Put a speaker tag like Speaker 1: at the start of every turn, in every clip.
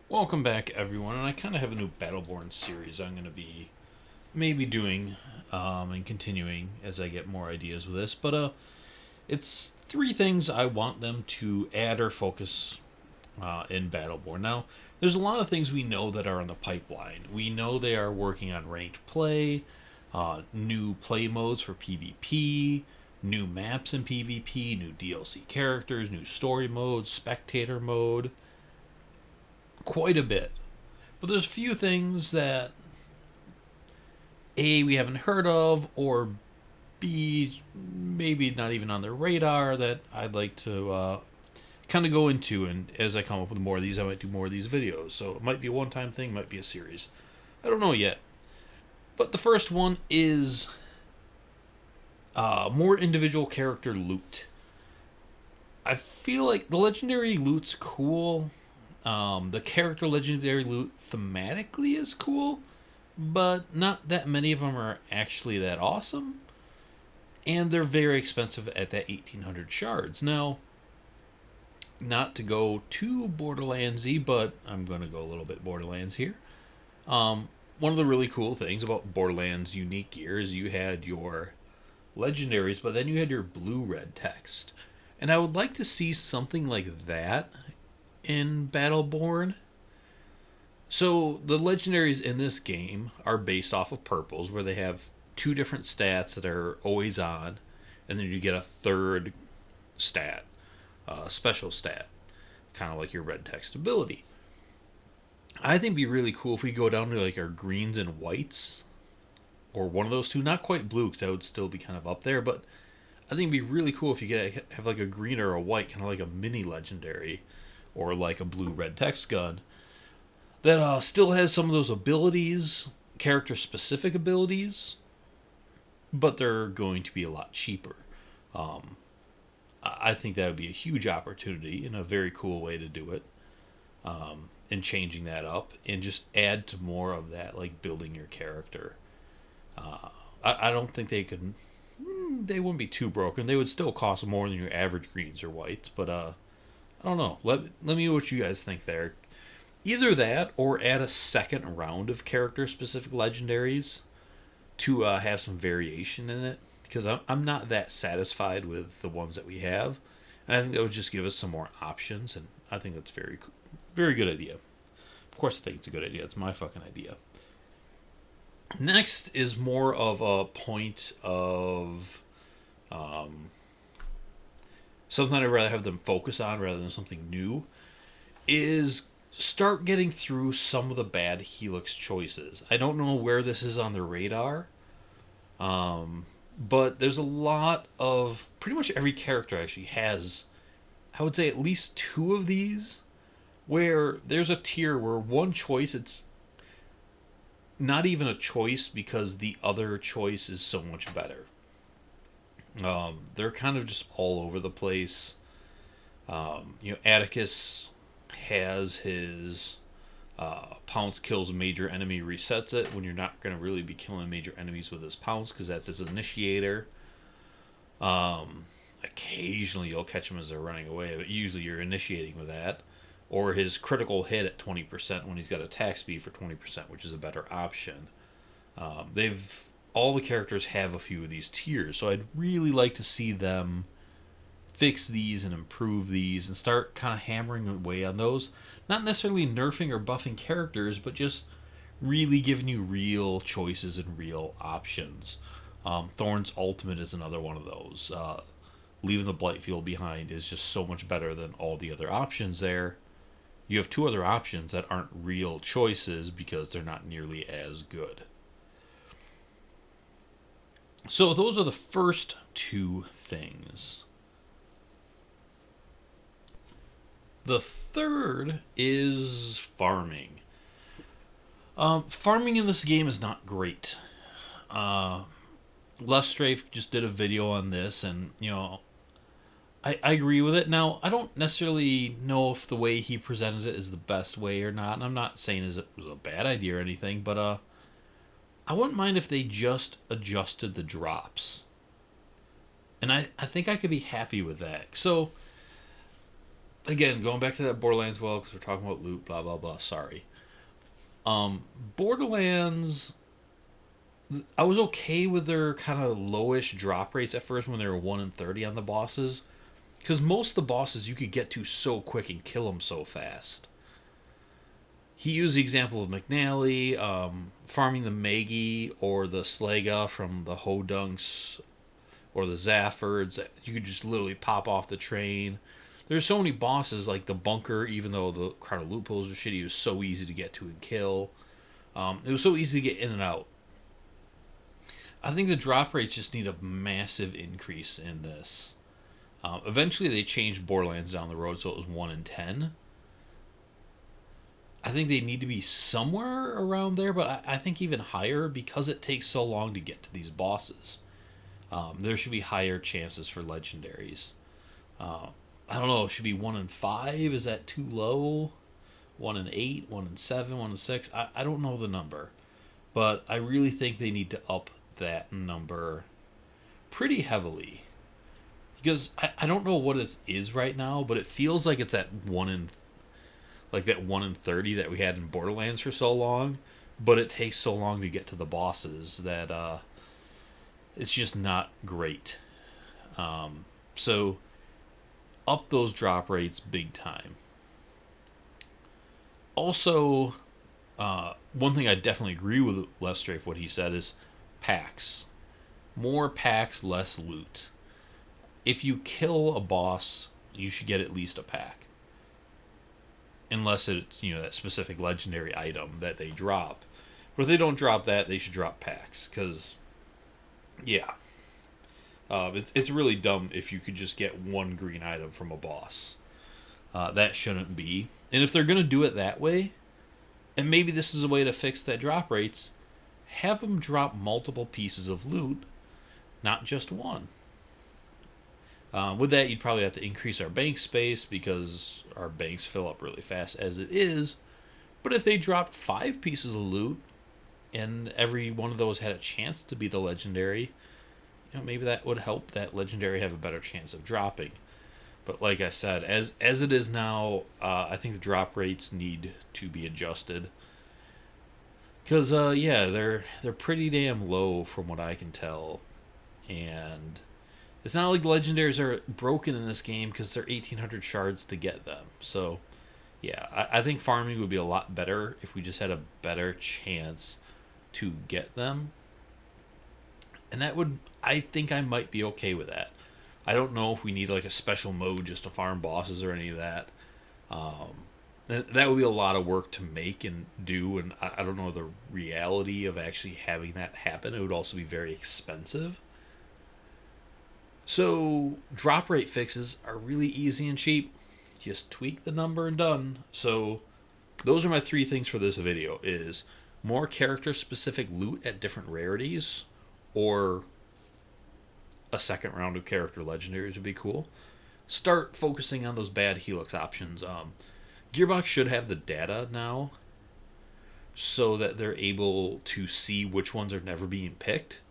Speaker 1: Welcome back, everyone, and I kind of have a new Battleborn series I'm going to be maybe doing and continuing as I get more ideas with this. But it's three things I want them to add or focus in Battleborn. Now, there's a lot of things we know that are in the pipeline. We know they are working on ranked play, new play modes for PvP, new maps in PvP, new DLC characters, new story modes, spectator mode, quite a bit. But there's a few things that A, we haven't heard of, or B, maybe not even on their radar that I'd like to kind of go into. And as I come up with more of these, I might do more of these videos. So it might be a one time thing, might be a series. I don't know yet. But the first one is more individual character loot. I feel like the legendary loot's cool. The character legendary loot thematically is cool, but not that many of them are actually that awesome. And they're very expensive at that 1800 shards. Now, not to go too Borderlandsy, but I'm going to go a little bit Borderlands here. One of the really cool things about Borderlands unique gear is you had your legendaries, but then you had your blue red text. And I would like to see something like that in Battleborn. So the legendaries in this game are based off of purples, where they have two different stats that are always on, and then you get a third stat, special stat, kind of like your red text ability. I think it'd be really cool if we go down to like our greens and whites, or one of those two. Not quite blue, because that would still be kind of up there, but I think it'd be really cool if you could have like a green or a white, kind of like a mini legendary, or like a blue red text gun that still has some of those abilities, character specific abilities, but they're going to be a lot cheaper. Um, I think that would be a huge opportunity and a very cool way to do it. And changing that up and just add to more of that, like building your character. I don't think they could. They wouldn't be too broken. They would still cost more than your average greens or whites, but I don't know. Let me know what you guys think there. Either that or add a second round of character specific legendaries to have some variation in it, because I'm not that satisfied with the ones that we have, and I think that would just give us some more options, and I think that's very good idea. Of course, I think it's a good idea. It's my fucking idea. Next is more of a point of something I'd rather have them focus on rather than something new. Is start getting through some of the bad helix choices. I don't know where this is on the radar, but there's a lot of pretty much every character actually has, I would say, at least two of these where there's a tier where one choice it's not even a choice because the other choice is so much better. They're kind of just all over the place. Atticus has his pounce kills a major enemy, resets it when you're not going to really be killing major enemies with his pounce because that's his initiator. Occasionally you'll catch him as they're running away, but usually you're initiating with that. Or his critical hit at 20% when he's got attack speed for 20%, which is a better option. They've all the characters have a few of these tiers, so I'd really like to see them fix these and improve these and start kind of hammering away on those. Not necessarily nerfing or buffing characters, but just really giving you real choices and real options. Thorn's Ultimate is another one of those. Leaving the Blightfield behind is just so much better than all the other options there. You have two other options that aren't real choices because they're not nearly as good. So those are the first two things. The third is farming. Farming in this game is not great. Left Strafe just did a video on this, and I agree with it. Now, I don't necessarily know if the way he presented it is the best way or not, and I'm not saying it was a bad idea or anything, but I wouldn't mind if they just adjusted the drops. And I think I could be happy with that. So, again, going back to that Borderlands, well, because we're talking about loot, blah blah blah. Sorry. Borderlands, I was okay with their kind of lowish drop rates at first when they were 1 in 30 on the bosses, because most of the bosses you could get to so quick and kill them so fast. He used the example of McNally, farming the Maggie or the Slega from the Hodunks or the Zaffords. You could just literally pop off the train. There's so many bosses like the bunker, even though the crowd of loopholes are shitty, it was so easy to get to and kill. It was so easy to get in and out. I think the drop rates just need a massive increase in this. Eventually, they changed Borderlands down the road, so it was 1 in 10. I think they need to be somewhere around there, but I think even higher because it takes so long to get to these bosses. There should be higher chances for legendaries. I don't know, it should be 1 in 5. Is that too low? 1 in 8, 1 in 7, 1 in 6. I don't know the number, but I really think they need to up that number pretty heavily. Because I don't know what it is right now, but it feels like it's at 1 in, like that 1 in 30 that we had in Borderlands for so long, but it takes so long to get to the bosses that it's just not great. So up those drop rates big time. Also, one thing I definitely agree with Left Strafe what he said is packs. More packs, less loot. If you kill a boss, you should get at least a pack. Unless it's, that specific legendary item that they drop. But if they don't drop that, they should drop packs. Because, yeah. It's really dumb if you could just get one green item from a boss. That shouldn't be. And if they're going to do it that way, and maybe this is a way to fix that drop rates, have them drop multiple pieces of loot, not just one. With that, you'd probably have to increase our bank space because our banks fill up really fast as it is. But if they dropped 5 pieces of loot and every one of those had a chance to be the legendary, maybe that would help that legendary have a better chance of dropping. But like I said, as it is now, I think the drop rates need to be adjusted. Because, they're pretty damn low from what I can tell. And it's not like legendaries are broken in this game because they're 1,800 shards to get them. So, yeah, I think farming would be a lot better if we just had a better chance to get them. And that would, I think I might be okay with that. I don't know if we need like a special mode just to farm bosses or any of that. That would be a lot of work to make and do, and I don't know the reality of actually having that happen. It would also be very expensive. So drop rate fixes are really easy and cheap. Just tweak the number and done. So those are my 3 things for this video: is more character specific loot at different rarities, or a second round of character legendaries would be cool. Start focusing on those bad helix options. Gearbox should have the data now so that they're able to see which ones are never being picked.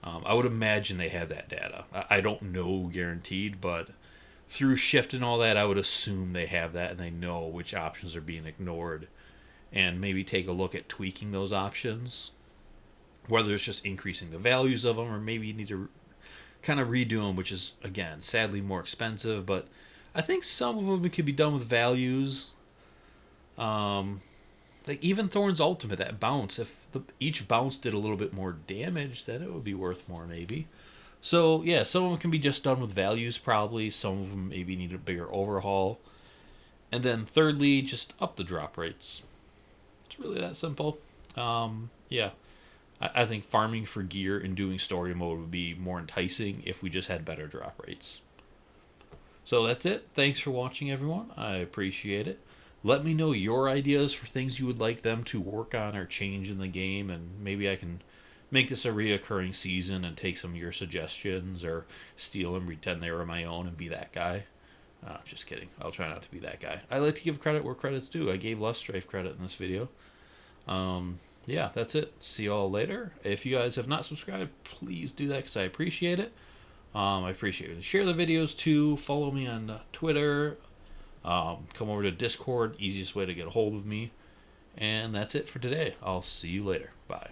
Speaker 1: I would imagine they have that data. I don't know guaranteed, but through shift and all that, I would assume they have that and they know which options are being ignored, and maybe take a look at tweaking those options, whether it's just increasing the values of them, or maybe you need to kind of redo them, which is, again, sadly more expensive, but I think some of them could be done with values. Like even Thorn's Ultimate, that bounce, if each bounce did a little bit more damage, then it would be worth more maybe. So yeah, some of them can be just done with values probably. Some of them maybe need a bigger overhaul. And then thirdly, just up the drop rates. It's really that simple. Yeah. I think farming for gear and doing story mode would be more enticing if we just had better drop rates. So that's it. Thanks for watching, everyone. I appreciate it. Let me know your ideas for things you would like them to work on or change in the game, and maybe I can make this a reoccurring season and take some of your suggestions or steal them, pretend they were my own, and be that guy. Just kidding. I'll try not to be that guy. I like to give credit where credit's due. I gave Left Strafe credit in this video. Yeah, that's it. See you all later. If you guys have not subscribed, please do that because I appreciate it. I appreciate it. Share the videos too. Follow me on Twitter. Come over to Discord, easiest way to get a hold of me. And that's it for today. I'll see you later. Bye.